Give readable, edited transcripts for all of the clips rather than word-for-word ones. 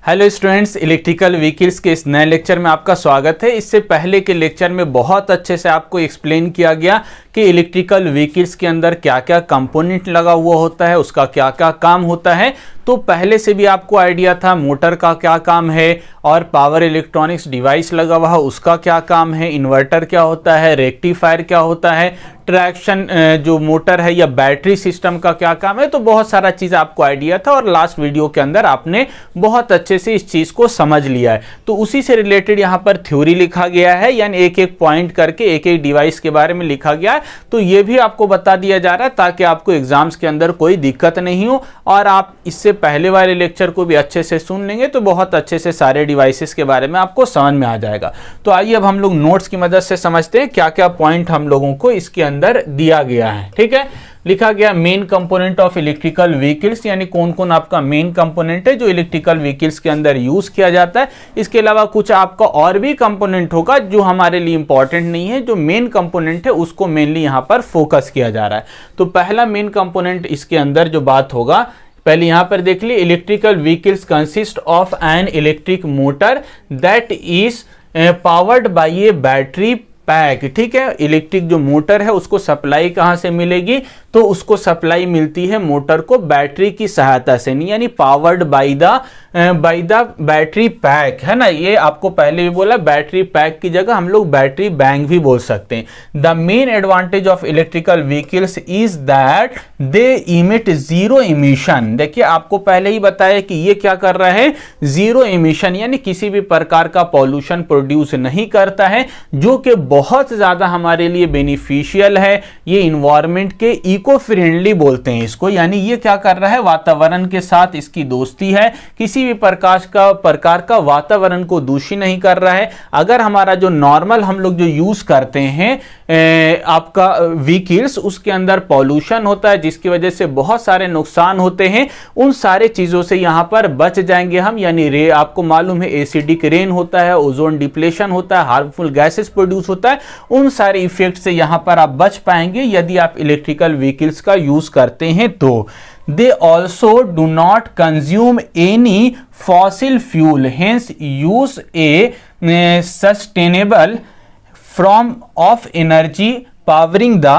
Hello students, electrical vehicles के इस नए लेक्चर में आपका स्वागत है। इससे पहले के लेक्चर में बहुत अच्छे से आपको एक्सप्लेन किया गया कि इलेक्ट्रिकल व्हीकल्स के अंदर क्या क्या कंपोनेंट लगा हुआ होता है, उसका क्या क्या काम होता है। तो पहले से भी आपको आइडिया था मोटर का क्या काम है और पावर इलेक्ट्रॉनिक्स डिवाइस लगा हुआ है उसका क्या काम है, इन्वर्टर क्या होता है, रेक्टिफायर क्या होता है, ट्रैक्शन जो मोटर है या बैटरी सिस्टम का क्या काम है। तो बहुत सारा चीज़ आपको आइडिया था और लास्ट वीडियो के अंदर आपने बहुत अच्छे से इस चीज़ को समझ लिया है। तो उसी से रिलेटेड यहाँ पर थ्योरी लिखा गया है, यानी एक एक पॉइंट करके एक एक डिवाइस के बारे में लिखा गया है। तो ये भी आपको बता दिया जा रहा है ताकि आपको एग्जाम्स के अंदर कोई दिक्कत नहीं हो और आप इससे पहले वाले लेक्चर को भी अच्छे से सुन लेंगे तो बहुत अच्छे से सारे डिवाइसेस के बारे में आपको समझ में आ जाएगा। तो आइए अब हम लोग नोट्स की मदद से समझते हैं क्या क्या पॉइंट हम लोगों को इसके अंदर दिया गया है। ठीक है, लिखा गया main component of electrical vehicles, यानी कौन कौन आपका मेन कंपोनेंट है जो इलेक्ट्रिकल व्हीकल्स के अंदर यूज किया जाता है। इसके अलावा कुछ आपका और भी कंपोनेंट होगा जो हमारे लिए इंपॉर्टेंट नहीं है, जो मेन कंपोनेंट है उसको मेनली यहाँ पर फोकस किया जा रहा है। तो पहला मेन कंपोनेंट इसके अंदर जो बात होगा, पहले यहां पर देख ली, electrical vehicles consist of an electric motor that is powered by a battery pack. ठीक है, इलेक्ट्रिक जो मोटर है उसको सप्लाई कहां से मिलेगी, तो उसको सप्लाई मिलती है मोटर को बैटरी की सहायता से, नहीं यानी powered by the battery pack, है ना। ये आपको पहले भी बोला, बैटरी पैक की जगह हम लोग बैटरी बैंक भी बोल सकते हैं। The main advantage of electrical vehicles is that they emit zero emission. देखिए आपको पहले ही बताया कि ये क्या कर रहा है, जीरो इमिशन, यानी किसी भी प्रकार का पॉल्यूशन प्रोड्यूस नहीं करता है, जो कि बहुत ज्यादा हमारे लिए बेनिफिशियल है। ये इन्वायरमेंट के इको फ्रेंडली बोलते हैं इसको, यानी ये क्या कर रहा है, वातावरण के साथ इसकी दोस्ती है, किसी भी प्रकार का वातावरण को दूषित नहीं कर रहा है। अगर हमारा जो नॉर्मल हम लोग जो यूज करते हैं आपका व्हीकल्स, उसके अंदर पॉल्यूशन होता है जिसकी वजह से बहुत सारे नुकसान होते हैं, उन सारे चीजों से यहां पर बच जाएंगे हम। यानी आपको मालूम है एसिडिक रेन होता है, ओजोन डिप्लेशन होता है, हार्मफुल गैसेस प्रोड्यूस होता है, उन सारे इफेक्ट से यहां पर आप बच पाएंगे यदि आप इलेक्ट्रिकल व्हीकल्स का यूज करते हैं। तो they also do not consume any fossil fuel, hence use a sustainable form of energy powering the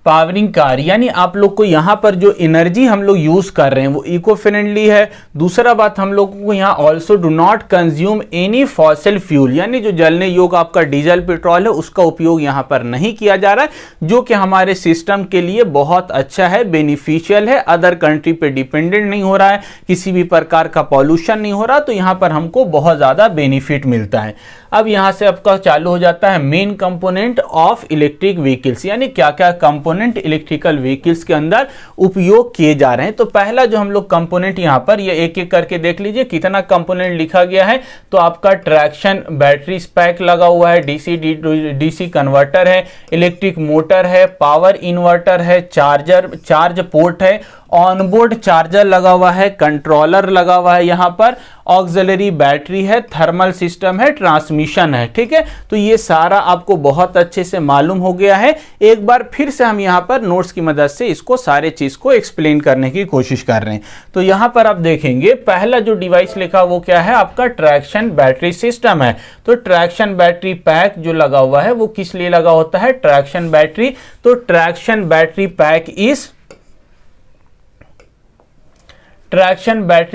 powering car. यानी आप लोग को यहाँ पर जो एनर्जी हम लोग यूज कर रहे हैं वो इको फ्रेंडली है। दूसरा बात, हम लोगों को यहाँ also do not consume any fossil fuel, यानी जो जलने योग्य आपका डीजल पेट्रोल है उसका उपयोग यहाँ पर नहीं किया जा रहा है, जो कि हमारे सिस्टम के लिए बहुत अच्छा है, बेनिफिशियल है। अदर कंट्री पे डिपेंडेंट नहीं हो रहा है, किसी भी प्रकार का पॉल्यूशन नहीं हो रहा, तो यहाँ पर हमको बहुत ज्यादा बेनिफिट मिलता है। अब यहाँ से आपका चालू हो जाता है main component of electric vehicles, यानी क्या क्या कंपोनेंट इलेक्ट्रिकल व्हीकल्स के अंदर उपयोग किए जा रहे हैं। तो पहला जो हम लोग कंपोनेंट यहाँ पर ये एक एक करके देख लीजिए कितना कंपोनेंट लिखा गया है। तो आपका ट्रैक्शन बैटरी पैक लगा हुआ है, डीसी कन्वर्टर है, इलेक्ट्रिक मोटर है, पावर इन्वर्टर है, चार्ज पोर्ट है, ऑनबोर्ड चार्जर लगा हुआ है, कंट्रोलर लगा हुआ है, यहाँ पर ऑक्सिलरी बैटरी है, थर्मल सिस्टम है, ट्रांसमिशन है। ठीक है, तो ये सारा आपको बहुत अच्छे से मालूम हो गया है। एक बार फिर से हम यहाँ पर नोट्स की मदद से इसको सारे चीज को एक्सप्लेन करने की कोशिश कर रहे हैं। तो यहाँ पर आप देखेंगे पहला जो डिवाइस लिखा वो क्या है, आपका ट्रैक्शन बैटरी सिस्टम है। तो ट्रैक्शन बैटरी पैक जो लगा हुआ है वो किस लिए लगा होता है, ट्रैक्शन बैटरी। तो traction battery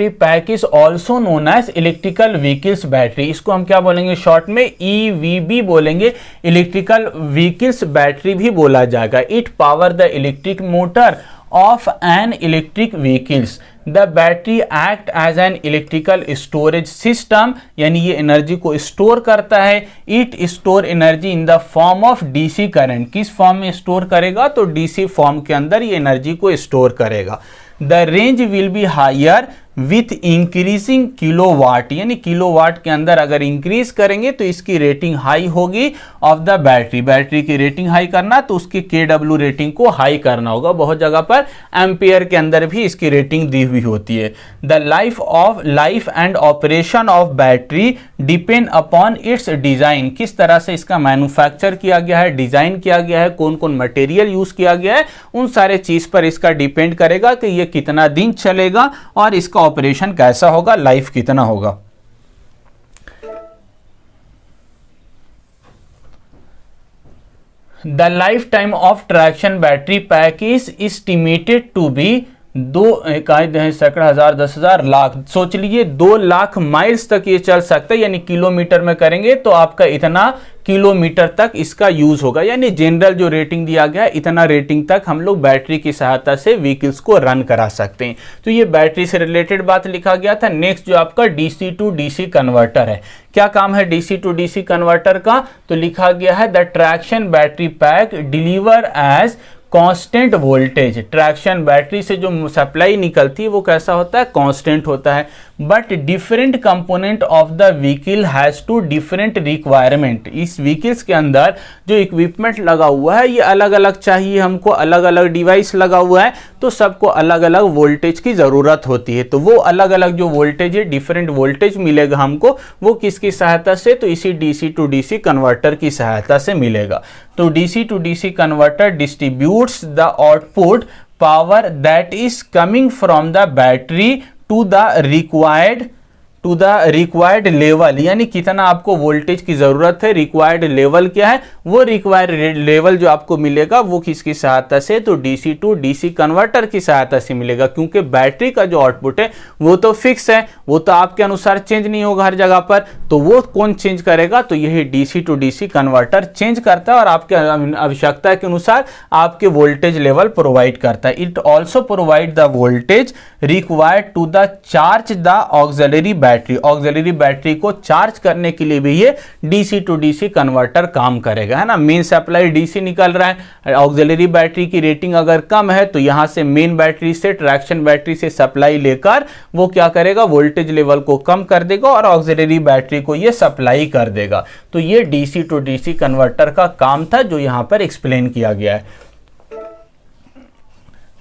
pack is also known as electrical vehicles battery. इसको हम क्या बोलेंगे शॉर्ट में, EVB बोलेंगे, इलेक्ट्रिकल व्हीकल्स बैटरी भी बोला जाएगा। It power the electric motor of an electric vehicles. The battery act as an electrical storage system, यानी ये एनर्जी को स्टोर करता है। It store energy in the form of DC current. किस form में स्टोर करेगा, तो DC फॉर्म के अंदर ये एनर्जी को स्टोर करेगा। The range will be higher with increasing kilowatt, यानी किलोवाट के अंदर अगर इंक्रीज करेंगे तो इसकी रेटिंग हाई होगी ऑफ द बैटरी की रेटिंग हाई करना तो उसकी KW रेटिंग को हाई करना होगा। बहुत जगह पर एम्पियर के अंदर भी इसकी रेटिंग दी हुई होती है। The life and operation of battery depend upon its design, किस तरह से इसका मैन्युफैक्चर किया गया है, डिजाइन किया गया है, कौन कौन मटेरियल यूज किया गया है, उन सारे चीज पर इसका डिपेंड करेगा कि ये कितना दिन चलेगा और इसका ऑपरेशन कैसा होगा, लाइफ कितना होगा। The lifetime of traction battery pack is estimated to be 1000 lakh, सोच लीजिए 2 लाख माइल्स तक ये चल सकता है, यानी किलोमीटर में करेंगे तो आपका इतना किलोमीटर तक इसका यूज होगा, यानी जनरल जो रेटिंग दिया गया है इतना रेटिंग तक हम लोग बैटरी की सहायता से व्हीकल्स को रन करा सकते हैं। तो ये बैटरी से रिलेटेड बात लिखा गया था। नेक्स्ट जो आपका डीसी टू डीसी कन्वर्टर है, क्या काम है डीसी टू डीसी कन्वर्टर का, तो लिखा गया है the traction battery pack deliver as constant voltage. Traction battery से जो सप्लाई निकलती है वो कैसा होता है, कांस्टेंट होता है, but different component of the vehicle has to different requirement. इस व्हीकल्स के अंदर जो इक्विपमेंट लगा हुआ है ये अलग अलग चाहिए हमको, अलग अलग डिवाइस लगा हुआ है तो सबको अलग अलग वोल्टेज की जरूरत होती है। तो वो अलग अलग जो वोल्टेज है, डिफरेंट वोल्टेज मिलेगा हमको, वो किसकी सहायता से, तो इसी डीसी टू डीसी कन्वर्टर की सहायता से मिलेगा। तो DC to DC converter distributes the output power that is coming from the battery to the required level, यानी कितना आपको वोल्टेज की जरूरत है, रिक्वायर्ड लेवल क्या है, वो रिक्वायर्ड लेवल जो आपको मिलेगा वो किसकी सहायता से, तो डीसी टू डीसी कन्वर्टर की सहायता से मिलेगा। क्योंकि बैटरी का जो आउटपुट है वो तो फिक्स है, वो तो आपके अनुसार चेंज नहीं होगा हर जगह पर, तो वो कौन चेंज करेगा, तो यही DC to DC converter change करता है और आपके आवश्यकता के अनुसार आपके वोल्टेज लेवल प्रोवाइड करता है। It also provide the voltage required to the charge the auxiliary auxiliary battery को चार्ज करने के लिए भी ये डीसी टू डीसी कन्वर्टर काम करेगा, है ना। मेन सप्लाई डीसी निकल रहा है, ऑक्सिलरी बैटरी की रेटिंग अगर कम है तो यहां से मेन बैटरी से, ट्रैक्शन बैटरी से सप्लाई लेकर वो क्या करेगा, वोल्टेज लेवल को कम कर देगा और ऑक्सिलरी बैटरी को ये सप्लाई कर देगा। तो ये डीसी टू डीसी कन्वर्टर का काम था जो यहां पर एक्सप्लेन किया गया है।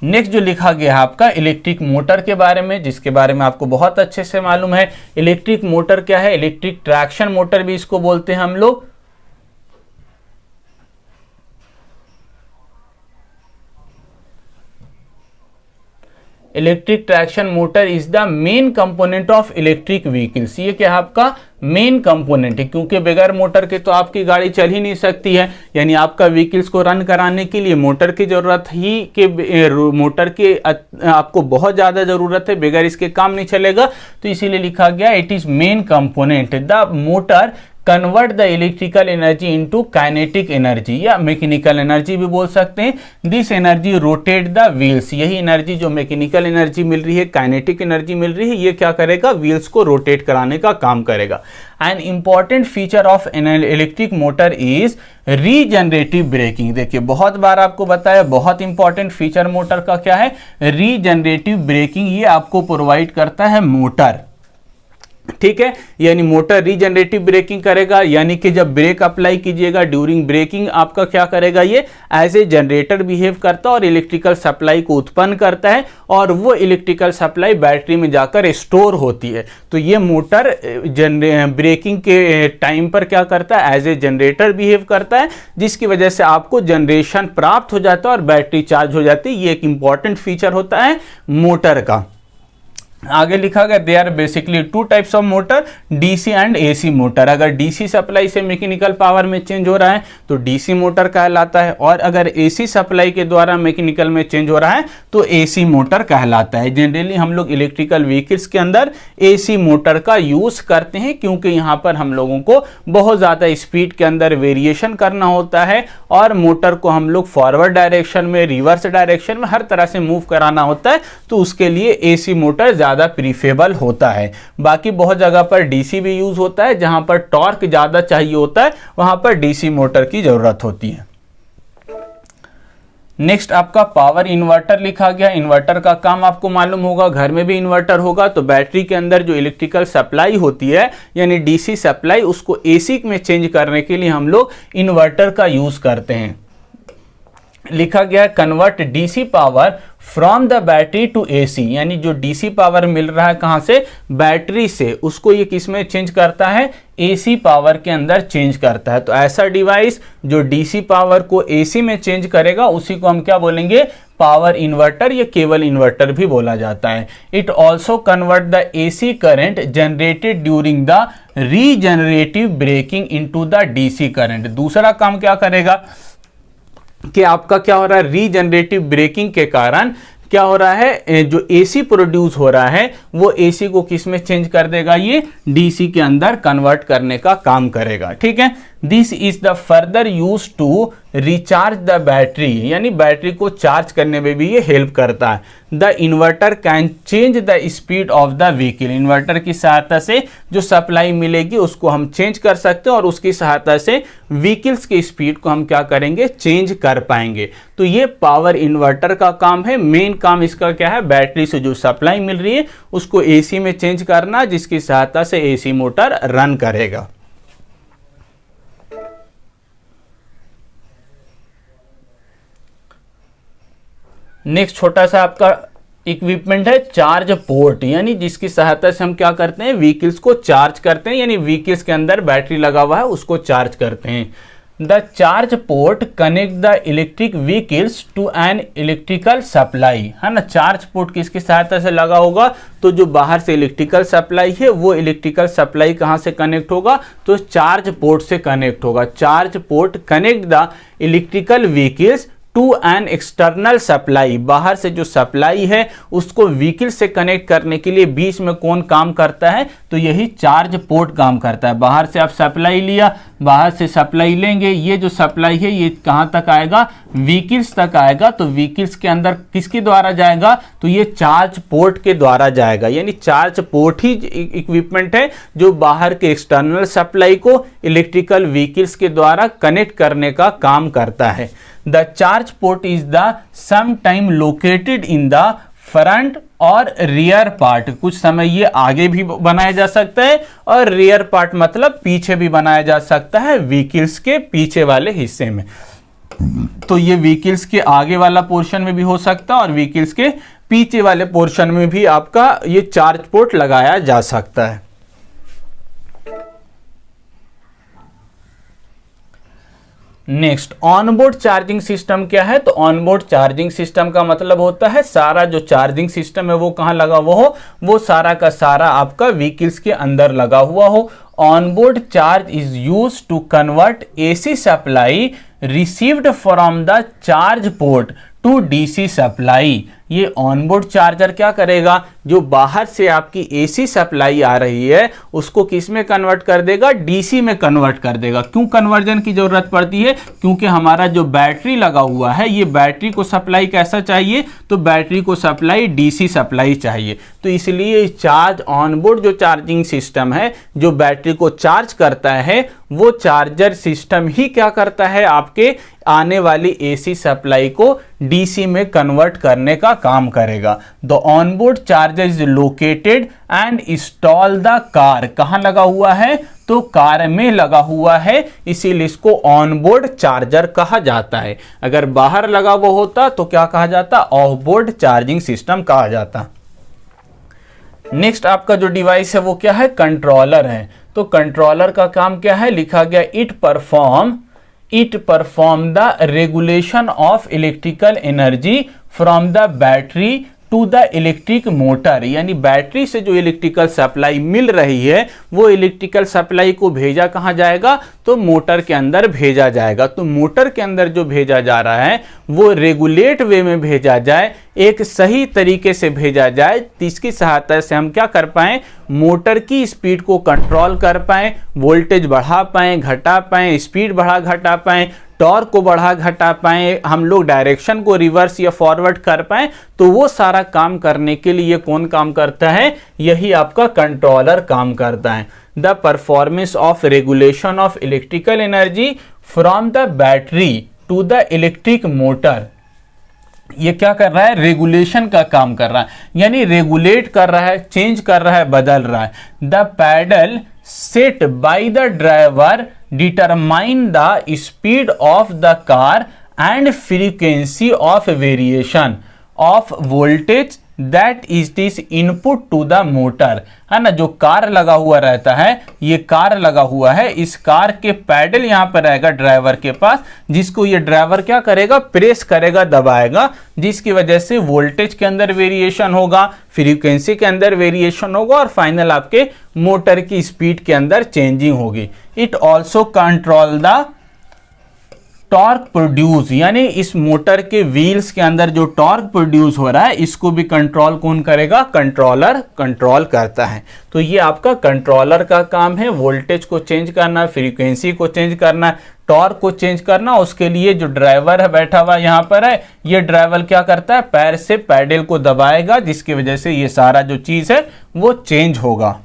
नेक्स्ट जो लिखा गया है आपका इलेक्ट्रिक मोटर के बारे में, जिसके बारे में आपको बहुत अच्छे से मालूम है। इलेक्ट्रिक मोटर क्या है, इलेक्ट्रिक ट्रैक्शन मोटर भी इसको बोलते हैं हम लोग। Electric traction motor is the main component of electric vehicles. ये क्या है आपका मेन कंपोनेंट है, क्योंकि बगैर मोटर के तो आपकी गाड़ी चल ही नहीं सकती है, यानी आपका व्हीकल्स को रन कराने के लिए मोटर की जरूरत ही के मोटर के आपको बहुत ज़्यादा ज़रूरत है, बगैर इसके काम नहीं चलेगा। तो इसीलिए लिखा गया it is main component. The motor convert the electrical energy into kinetic energy या मैकेनिकल एनर्जी भी बोल सकते हैं। This energy rotate the wheels. यही एनर्जी जो मैकेनिकल एनर्जी मिल रही है, काइनेटिक एनर्जी मिल रही है, ये क्या करेगा, व्हील्स को रोटेट कराने का काम करेगा। An important feature of an electric motor is regenerative braking. देखिए बहुत बार आपको बताया, बहुत इंपॉर्टेंट फीचर मोटर का क्या है, रीजनरेटिव ब्रेकिंग। ये आपको प्रोवाइड करता है मोटर, ठीक है। यानी मोटर रीजनरेटिव ब्रेकिंग करेगा, यानी कि जब ब्रेक अप्लाई कीजिएगा ड्यूरिंग ब्रेकिंग आपका क्या करेगा, ये एज ए जनरेटर बिहेव करता है और इलेक्ट्रिकल सप्लाई को उत्पन्न करता है और वो इलेक्ट्रिकल सप्लाई बैटरी में जाकर स्टोर होती है। तो ये मोटर ब्रेकिंग के टाइम पर क्या करता है, एज ए जनरेटर बिहेव करता है, जिसकी वजह से आपको जनरेशन प्राप्त हो जाता है और बैटरी चार्ज हो जाती है। ये एक इंपॉर्टेंट फीचर होता है मोटर का। आगे लिखा गया they are basically two types of motor, DC and AC motor. अगर डीसी सप्लाई से मैकेनिकल पावर में चेंज हो रहा है तो डीसी मोटर कहलाता है, और अगर एसी सप्लाई के द्वारा मैकेनिकल में चेंज हो रहा है तो एसी मोटर कहलाता है। जनरली हम लोग इलेक्ट्रिकल व्हीकल्स के अंदर एसी मोटर का यूज करते हैं, क्योंकि यहाँ पर हम लोगों को बहुत ज़्यादा स्पीड के अंदर वेरिएशन करना होता है और मोटर को हम लोग फॉरवर्ड डायरेक्शन में, रिवर्स डायरेक्शन में, हर तरह से मूव कराना होता है। तो उसके लिए एसी मोटर ज़्यादा प्रीफरेबल होता है। बाकी बहुत जगह पर डीसी भी यूज होता है, जहां पर टॉर्क ज्यादा चाहिए होता है वहां पर डीसी मोटर की जरूरत होती है। नेक्स्ट आपका पावर इन्वर्टर लिखा गया। इन्वर्टर का काम आपको मालूम होगा, घर में भी इन्वर्टर होगा। तो बैटरी के अंदर जो इलेक्ट्रिकल सप्लाई होती है यानी डीसी सप्लाई, उसको एसी में चेंज करने के लिए हम लोग इन्वर्टर का यूज करते हैं। लिखा गया है convert DC power from the battery to AC, यानी जो डीसी पावर मिल रहा है कहां से, बैटरी से, उसको ये किस में चेंज करता है, एसी पावर के अंदर चेंज करता है। तो ऐसा डिवाइस जो डीसी पावर को एसी में चेंज करेगा उसी को हम क्या बोलेंगे, पावर इन्वर्टर या केबल इन्वर्टर भी बोला जाता है। It also convert the AC current generated during the regenerative braking into the DC current. दूसरा काम क्या करेगा कि आपका क्या हो रहा है, रीजनरेटिव ब्रेकिंग के कारण क्या हो रहा है, जो एसी प्रोड्यूस हो रहा है वो एसी को किस में चेंज कर देगा, ये डीसी के अंदर कन्वर्ट करने का काम करेगा। ठीक है, this is the further use to recharge the battery, यानी बैटरी को चार्ज करने में भी ये हेल्प करता है। The inverter can change the speed of the vehicle, inverter की सहायता से जो सप्लाई मिलेगी उसको हम चेंज कर सकते हैं और उसकी सहायता से व्हीकल्स की स्पीड को हम क्या करेंगे, चेंज कर पाएंगे। तो ये पावर इन्वर्टर का काम है। मेन काम इसका क्या है, बैटरी से जो सप्लाई मिल रही है उसको एसी में चेंज करना, जिसकी सहायता से एसी मोटर रन करेगा। नेक्स्ट छोटा सा आपका इक्विपमेंट है चार्ज पोर्ट, यानी जिसकी सहायता से हम क्या करते हैं, व्हीकल्स को चार्ज करते हैं, यानी व्हीकल्स के अंदर बैटरी लगा हुआ है उसको चार्ज करते हैं। The charge port connect the electric vehicles to an electrical supply, है ना। चार्ज पोर्ट किसकी सहायता से लगा होगा, तो जो बाहर से इलेक्ट्रिकल सप्लाई है वो इलेक्ट्रिकल सप्लाई कहाँ से कनेक्ट होगा, तो चार्ज पोर्ट से कनेक्ट होगा। Charge port connect the electrical vehicles to an external supply, बाहर से जो सप्लाई है उसको व्हीकल से कनेक्ट करने के लिए बीच में कौन काम करता है, तो यही चार्ज पोर्ट काम करता है। बाहर से आप सप्लाई लिया, बाहर से सप्लाई लेंगे, ये जो सप्लाई है ये कहाँ तक आएगा, व्हीकल्स तक आएगा। तो व्हीकल्स के अंदर किसके द्वारा जाएगा, तो ये चार्ज पोर्ट के द्वारा जाएगा, यानी चार्ज पोर्ट ही इक्विपमेंट है जो बाहर के एक्सटर्नल सप्लाई को इलेक्ट्रिकल व्हीकल्स के द्वारा कनेक्ट करने का काम करता है। The charge port is the sometime located in the front और रियर पार्ट, कुछ समय ये आगे भी बनाया जा सकता है और रियर पार्ट मतलब पीछे भी बनाया जा सकता है, व्हीकल्स के पीछे वाले हिस्से में। तो ये व्हीकल्स के आगे वाला पोर्शन में भी हो सकता है और व्हीकल्स के पीछे वाले पोर्शन में भी आपका ये चार्ज पोर्ट लगाया जा सकता है। नेक्स्ट, ऑनबोर्ड चार्जिंग सिस्टम क्या है, तो ऑनबोर्ड चार्जिंग सिस्टम का मतलब होता है सारा जो चार्जिंग सिस्टम है वो कहाँ लगा हुआ हो, वो सारा का सारा आपका व्हीकल्स के अंदर लगा हुआ हो। Onboard charge is use to convert AC supply received from the charge port to DC supply. ये ऑनबोर्ड चार्जर क्या करेगा, जो बाहर से आपकी एसी सप्लाई आ रही है उसको किस में कन्वर्ट कर देगा, डीसी में कन्वर्ट कर देगा। क्यों कन्वर्जन की जरूरत पड़ती है, क्योंकि हमारा जो बैटरी लगा हुआ है ये बैटरी को सप्लाई कैसा चाहिए, तो बैटरी को सप्लाई डीसी सप्लाई चाहिए। तो इसलिए चार्ज ऑनबोर्ड जो चार्जिंग सिस्टम है जो बैटरी को चार्ज करता है वो चार्जर सिस्टम ही क्या करता है, आपके आने वाली एसी सप्लाई को डीसी में कन्वर्ट करने का काम करेगा। The onboard charger is located and install the car, कहां लगा हुआ है, तो कार में लगा हुआ है, इसीलिए इसको ऑनबोर्ड चार्जर कहा जाता है। अगर बाहर लगा हुआ होता तो क्या कहा जाता, ऑफबोर्ड चार्जिंग सिस्टम कहा जाता। नेक्स्ट आपका जो डिवाइस है वो क्या है, कंट्रोलर है। तो कंट्रोलर का काम क्या है, लिखा गया it perform the regulation of electrical energy from the battery to the electric motor, यानी बैटरी से जो इलेक्ट्रिकल सप्लाई मिल रही है वो इलेक्ट्रिकल सप्लाई को भेजा कहाँ जाएगा, तो मोटर के अंदर भेजा जाएगा। तो मोटर के अंदर जो भेजा जा रहा है वो रेगुलेट वे में भेजा जाए, एक सही तरीके से भेजा जाए, जिसकी सहायता से हम क्या कर पाएं, मोटर की स्पीड को कंट्रोल कर पाएं, वोल्टेज बढ़ा पाएं, घटा पाएं, स्पीड बढ़ा घटा पाएं, टॉर्क को बढ़ा घटा पाएं, हम लोग डायरेक्शन को रिवर्स या फॉरवर्ड कर पाएं। तो वो सारा काम करने के लिए कौन काम करता है, यही आपका कंट्रोलर काम करता है। The performance of regulation of electrical energy from the battery to the electric motor, ये क्या कर रहा है, रेगुलेशन का काम कर रहा है, यानी रेगुलेट कर रहा है, चेंज कर रहा है, बदल रहा है। The pedal set by the driver determine the speed of the car and frequency of variation of voltage that is input to the motor, है ना। जो कार लगा हुआ रहता है, ये कार लगा हुआ है, इस कार के पैडल यहां पर रहेगा ड्राइवर के पास, जिसको ये ड्राइवर क्या करेगा, प्रेस करेगा, दबाएगा, जिसकी वजह से वोल्टेज के अंदर वेरिएशन होगा, फ्रीक्वेंसी के अंदर वेरिएशन होगा और फाइनल आपके मोटर की स्पीड के अंदर चेंजिंग होगी। It also control the torque produce, यानी इस मोटर के व्हील्स के अंदर जो टॉर्क प्रोड्यूस हो रहा है, इसको भी कंट्रोल कौन करेगा, कंट्रोलर कंट्रोल करता है। तो ये आपका कंट्रोलर का काम है, वोल्टेज को चेंज करना, फ्रीक्वेंसी को चेंज करना, टॉर्क को चेंज करना। उसके लिए जो ड्राइवर है बैठा हुआ यहां पर है, ये ड्राइवर क्या करता है, पैर से पैडल को दबाएगा, जिसकी वजह से ये सारा जो चीज है वो चेंज होगा।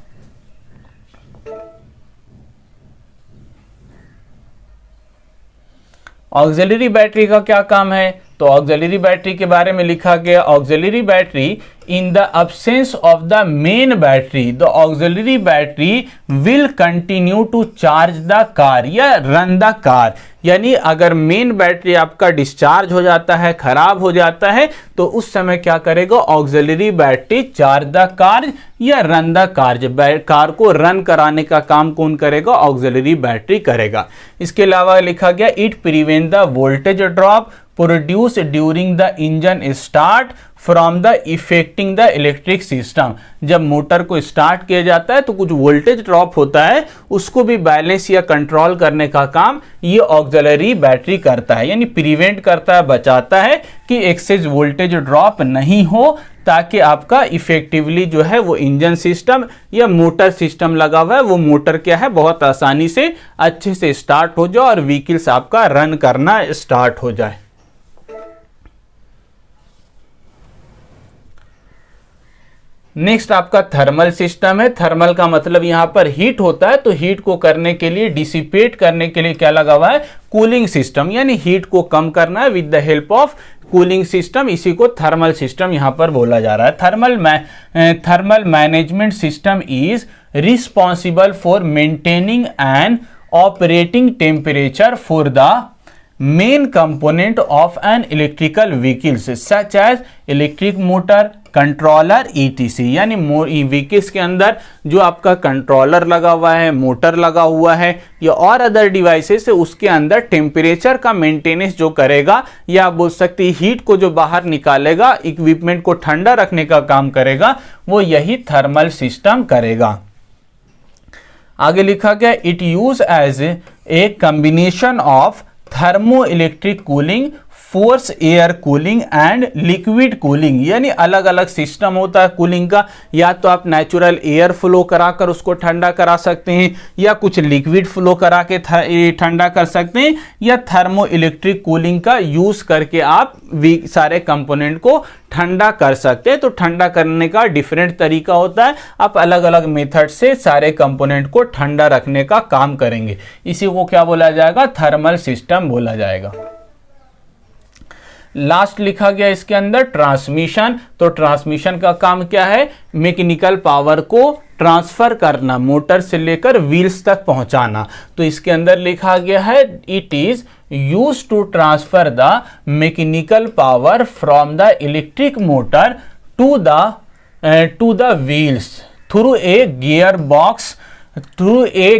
ऑक्सिलरी बैटरी का क्या काम है, तो ऑक्सिलरी बैटरी के बारे में लिखा गया, auxiliary battery in the absence of the main battery the auxiliary battery will continue to charge the car या रन द कार। यानी अगर मेन बैटरी आपका डिस्चार्ज हो जाता है, खराब हो जाता है, तो उस समय क्या करेगा, auxiliary battery charge the car या रन द कार, कार को रन कराने का काम कौन करेगा, ऑक्सिलरी बैटरी करेगा। इसके अलावा लिखा गया it prevent the voltage drop produce during the engine start from the effecting the electric system. जब मोटर को स्टार्ट किया जाता है तो कुछ वोल्टेज ड्रॉप होता है, उसको भी बैलेंस या कंट्रोल करने का काम ये ऑक्सिलरी बैटरी करता है, यानी प्रिवेंट करता है, बचाता है कि एक्सेस वोल्टेज ड्रॉप नहीं हो, ताकि आपका इफेक्टिवली जो है वो इंजन सिस्टम या मोटर सिस्टम लगा हुआ है, वो मोटर क्या है, बहुत आसानी से अच्छे से स्टार्ट हो जाए और व्हीकल्स आपका रन करना स्टार्ट हो जाए। नेक्स्ट आपका थर्मल सिस्टम है। थर्मल का मतलब यहां पर हीट होता है, तो हीट को करने के लिए, डिसिपेट करने के लिए क्या लगा हुआ है, कूलिंग सिस्टम, यानी हीट को कम करना है with the help of cooling system, इसी को थर्मल सिस्टम यहां पर बोला जा रहा है। Thermal management system is responsible for maintaining and operating temperature for the main component of an electrical vehicles such as electric motor, controller, ETC, यानी vehicles के अंदर जो आपका कंट्रोलर लगा हुआ है, मोटर लगा हुआ है या और अदर डिवाइसेस है, उसके अंदर टेम्परेचर का मेंटेनेंस जो करेगा, या आप बोल सकते हैं हीट को जो बाहर निकालेगा, इक्विपमेंट को ठंडा रखने का काम करेगा, वो यही थर्मल सिस्टम करेगा। आगे लिखा गया it use as a combination of thermo electric cooling, force air cooling and liquid cooling, यानी अलग अलग सिस्टम होता है कूलिंग का, या तो आप नेचुरल एयर फ्लो कराकर उसको ठंडा करा सकते हैं, या कुछ लिक्विड फ्लो करा के ठंडा कर सकते हैं, या थर्मो इलेक्ट्रिक कूलिंग का यूज करके आप सारे कंपोनेंट को ठंडा कर सकते हैं। तो ठंडा करने का डिफरेंट तरीका होता है, आप अलग अलग मेथड से सारे कंपोनेंट को ठंडा रखने का काम करेंगे, इसी को क्या बोला जाएगा, थर्मल सिस्टम बोला जाएगा। लास्ट लिखा गया इसके अंदर ट्रांसमिशन। तो ट्रांसमिशन का काम क्या है, मैकेनिकल पावर को ट्रांसफर करना, मोटर से लेकर व्हील्स तक पहुंचाना। तो इसके अंदर लिखा गया है it is used to transfer the mechanical power from the electric motor to the wheels through a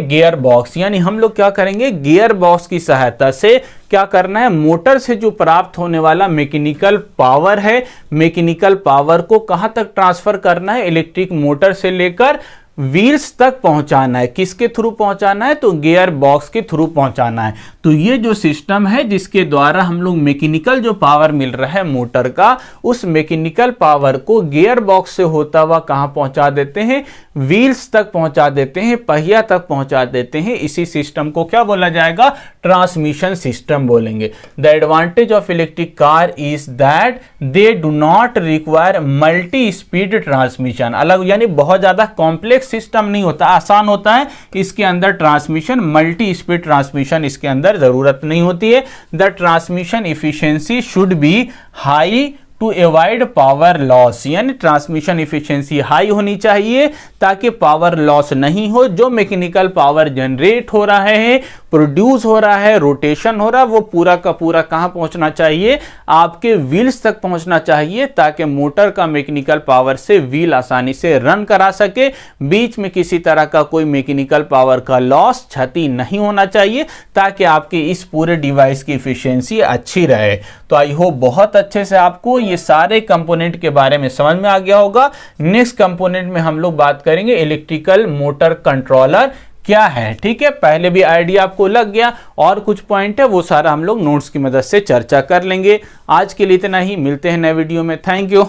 gear box, यानी हम लोग क्या करेंगे, गियर बॉक्स की सहायता से क्या करना है, मोटर से जो प्राप्त होने वाला मैकेनिकल पावर है, मैकेनिकल पावर को कहां तक ट्रांसफर करना है, इलेक्ट्रिक मोटर से लेकर व्हील्स तक पहुंचाना है। किसके थ्रू पहुंचाना है, तो गियर बॉक्स के थ्रू पहुंचाना है। तो ये जो सिस्टम है जिसके द्वारा हम लोग मैकेनिकल जो पावर मिल रहा है मोटर का, उस मैकेनिकल पावर को गियर बॉक्स से होता हुआ कहां पहुंचा देते हैं, व्हील्स तक पहुंचा देते हैं, पहिया तक पहुंचा देते हैं। इसी सिस्टम को क्या बोला जाएगा, ट्रांसमिशन सिस्टम बोलेंगे। The advantage of electric car is that they do not require multi speed transmission, अलग यानी बहुत ज्यादा कॉम्प्लेक्स सिस्टम नहीं होता, आसान होता है इसके अंदर ट्रांसमिशन, मल्टी स्पीड ट्रांसमिशन इसके अंदर जरूरत नहीं होती है। The transmission efficiency should be high to avoid power loss, यानी ट्रांसमिशन इफिशियंसी हाई होनी चाहिए ताकि पावर लॉस नहीं हो। जो मैकेनिकल पावर जनरेट हो रहा है, प्रोड्यूस हो रहा है, रोटेशन हो रहा है, वो पूरा का पूरा कहां पहुंचना चाहिए, आपके व्हील्स तक पहुंचना चाहिए, ताकि मोटर का मैकेनिकल पावर से व्हील आसानी से रन करा सके। बीच में किसी तरह का कोई मैकेनिकल पावर का लॉस, क्षति नहीं होना चाहिए, ताकि आपकी इस पूरे डिवाइस की एफिशिएंसी अच्छी रहे। तो आई होप बहुत अच्छे से आपको ये सारे कंपोनेंट के बारे में समझ में आ गया होगा। नेक्स्ट कंपोनेंट में हम लोग बात करेंगे इलेक्ट्रिकल मोटर कंट्रोलर क्या है। ठीक है, पहले भी आइडिया आपको लग गया, और कुछ पॉइंट है वो सारा हम लोग नोट्स की मदद से चर्चा कर लेंगे। आज के लिए इतना ही, मिलते हैं नए वीडियो में। Thank you.